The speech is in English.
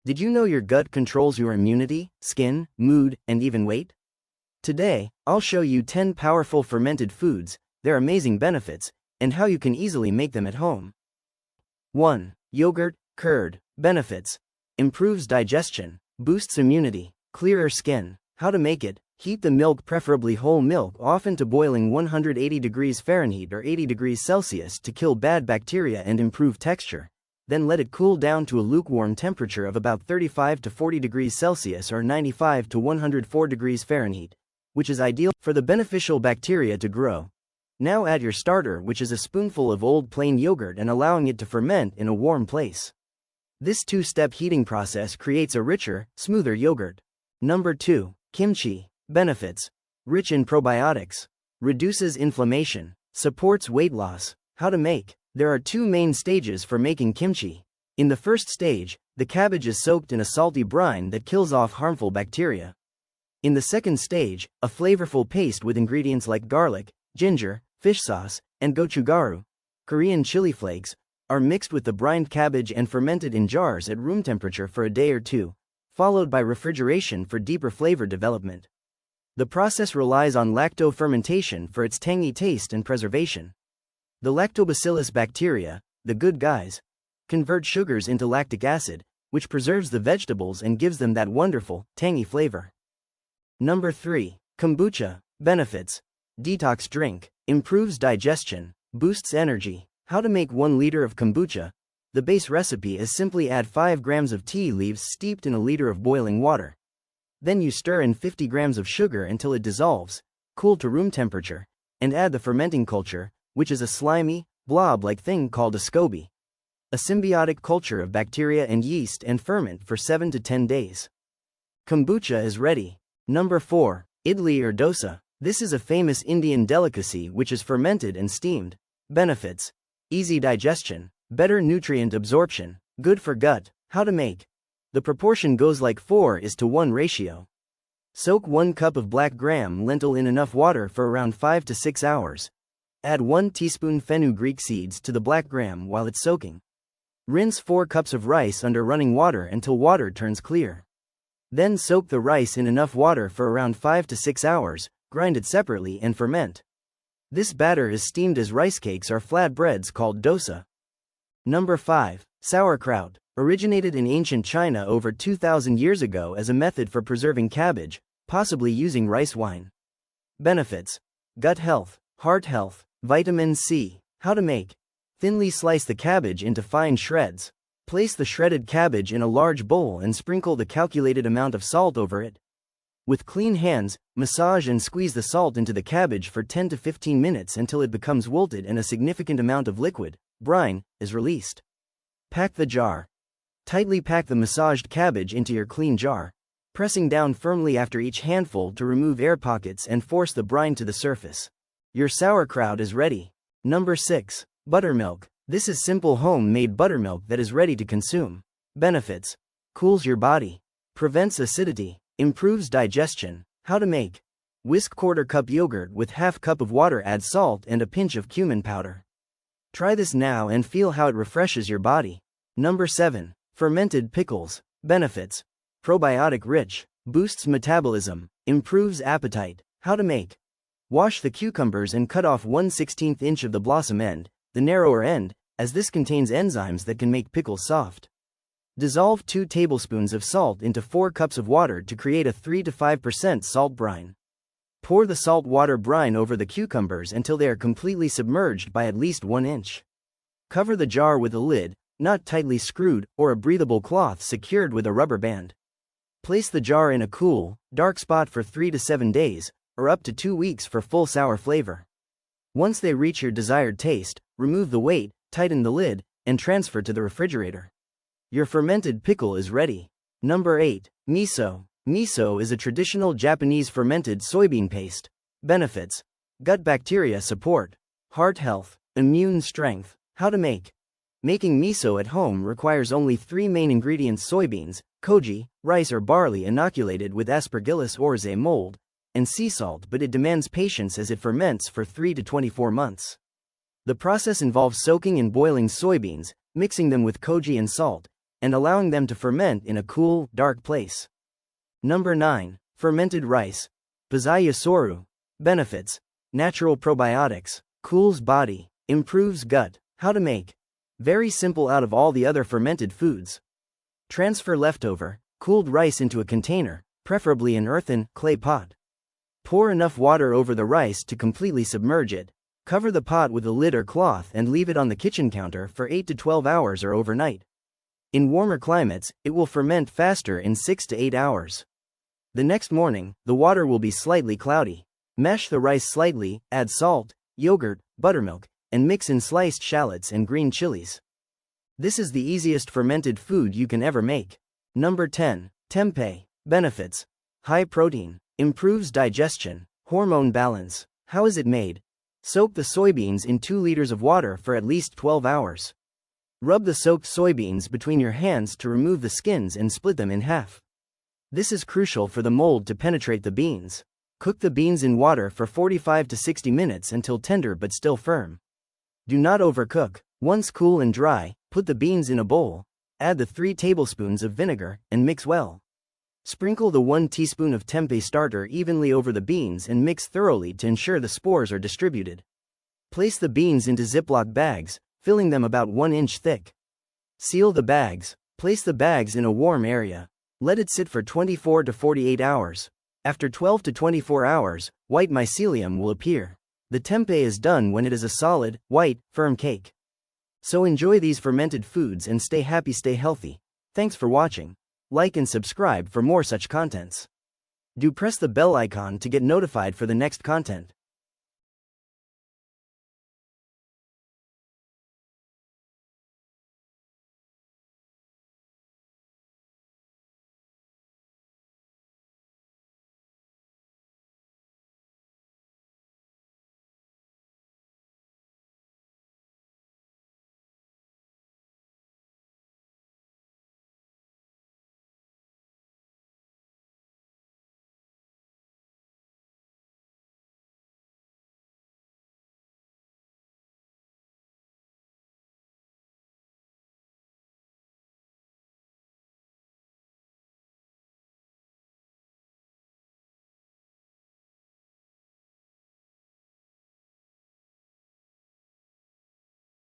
Did you know your gut controls your immunity, skin, mood, and even weight? Today, I'll show you 10 powerful fermented foods, their amazing benefits, and how you can easily make them at home. 1. Yogurt, curd. Benefits: improves digestion, boosts immunity, clearer skin. How to make it: heat the milk, preferably whole milk, often to boiling 180 degrees Fahrenheit or 80 degrees Celsius to kill bad bacteria and improve texture. Then let it cool down to a lukewarm temperature of about 35 to 40 degrees Celsius or 95 to 104 degrees Fahrenheit, which is ideal for the beneficial bacteria to grow. Now add your starter, which is a spoonful of old plain yogurt, and allowing it to ferment in a warm place. This two-step heating process creates a richer, smoother yogurt. Number 2. Kimchi. Benefits: rich in probiotics, reduces inflammation, supports weight loss. How to make: there are two main stages for making kimchi. In the first stage, the cabbage is soaked in a salty brine that kills off harmful bacteria. In the second stage, a flavorful paste with ingredients like garlic, ginger, fish sauce, and gochugaru, Korean chili flakes, are mixed with the brined cabbage and fermented in jars at room temperature for a day or two, followed by refrigeration for deeper flavor development. The process relies on lacto-fermentation for its tangy taste and preservation. The lactobacillus bacteria, the good guys, convert sugars into lactic acid, which preserves the vegetables and gives them that wonderful, tangy flavor. Number 3. Kombucha. Benefits: detox drink, improves digestion, boosts energy. How to make 1 liter of kombucha. The base recipe is simply add 5 grams of tea leaves steeped in a liter of boiling water. Then you stir in 50 grams of sugar until it dissolves, cool to room temperature, and add the fermenting culture, which is a slimy, blob-like thing called a SCOBY. A symbiotic culture of bacteria and yeast, and ferment for 7 to 10 days. Kombucha is ready. Number 4. Idli or dosa. This is a famous Indian delicacy which is fermented and steamed. Benefits: easy digestion, better nutrient absorption, good for gut. How to make: the proportion goes like 4:1 ratio. Soak 1 cup of black gram lentil in enough water for around 5 to 6 hours. Add 1 teaspoon fenugreek seeds to the black gram while it's soaking. Rinse 4 cups of rice under running water until water turns clear. Then soak the rice in enough water for around 5 to 6 hours, grind it separately and ferment. This batter is steamed as rice cakes or flat breads called dosa. Number 5. Sauerkraut. Originated in ancient China over 2,000 years ago as a method for preserving cabbage, possibly using rice wine. Benefits: gut health, heart health, vitamin C. How to make: thinly slice the cabbage into fine shreds. Place the shredded cabbage in a large bowl and sprinkle the calculated amount of salt over it. With clean hands, massage and squeeze the salt into the cabbage for 10 to 15 minutes until it becomes wilted and a significant amount of liquid, brine, is released. Pack the jar. Tightly pack the massaged cabbage into your clean jar, pressing down firmly after each handful to remove air pockets and force the brine to the surface. Your sauerkraut is ready. Number 6. Buttermilk. This is simple home-made buttermilk that is ready to consume. Benefits: cools your body, prevents acidity, improves digestion. How to make: whisk 1/4 cup yogurt with 1/2 cup of water, add salt and a pinch of cumin powder. Try this now and feel how it refreshes your body. Number 7. Fermented pickles. Benefits: probiotic rich, boosts metabolism, improves appetite. How to make: wash the cucumbers and cut off 1/16 inch of the blossom end, the narrower end, as this contains enzymes that can make pickles soft. Dissolve 2 tablespoons of salt into 4 cups of water to create a 3 to 5% salt brine. Pour the salt water brine over the cucumbers until they are completely submerged by at least 1 inch. Cover the jar with a lid, not tightly screwed, or a breathable cloth secured with a rubber band. Place the jar in a cool, dark spot for 3 to 7 days, or up to 2 weeks for full sour flavor. Once they reach your desired taste, remove the weight, tighten the lid, and transfer to the refrigerator. Your fermented pickle is ready. Number 8. Miso. Miso is a traditional Japanese fermented soybean paste. Benefits: gut bacteria support, heart health, immune strength. How to make: making miso at home requires only 3 main ingredients: soybeans, koji, rice or barley inoculated with Aspergillus oryzae mold, and sea salt, but it demands patience as it ferments for 3 to 24 months. The process involves soaking and boiling soybeans, mixing them with koji and salt, and allowing them to ferment in a cool, dark place. Number 9. Fermented rice. Soru. Benefits: natural probiotics, cools body, improves gut. How to make? Very simple. Out of all the other fermented foods, transfer leftover, cooled rice into a container, preferably an earthen, clay pot. Pour enough water over the rice to completely submerge it. Cover the pot with a lid or cloth and leave it on the kitchen counter for 8 to 12 hours or overnight. In warmer climates, it will ferment faster in 6 to 8 hours. The next morning, the water will be slightly cloudy. Mash the rice slightly, add salt, yogurt, buttermilk, and mix in sliced shallots and green chilies. This is the easiest fermented food you can ever make. Number 10. Tempeh. Benefits: high protein, improves digestion, hormone balance. How is it made? Soak the soybeans in 2 liters of water for at least 12 hours. Rub the soaked soybeans between your hands to remove the skins and split them in half. This is crucial for the mold to penetrate the beans. Cook the beans in water for 45 to 60 minutes until tender but still firm. Do not overcook. Once cool and dry, put the beans in a bowl, add the 3 tablespoons of vinegar, and mix well. Sprinkle the 1 teaspoon of tempeh starter evenly over the beans and mix thoroughly to ensure the spores are distributed. Place the beans into Ziploc bags, filling them about 1 inch thick. Seal the bags. Place the bags in a warm area. Let it sit for 24 to 48 hours. After 12 to 24 hours, white mycelium will appear. The tempeh is done when it is a solid, white, firm cake. So enjoy these fermented foods and stay happy, stay healthy. Thanks for watching. Like and subscribe for more such contents. Do press the bell icon to get notified for the next content.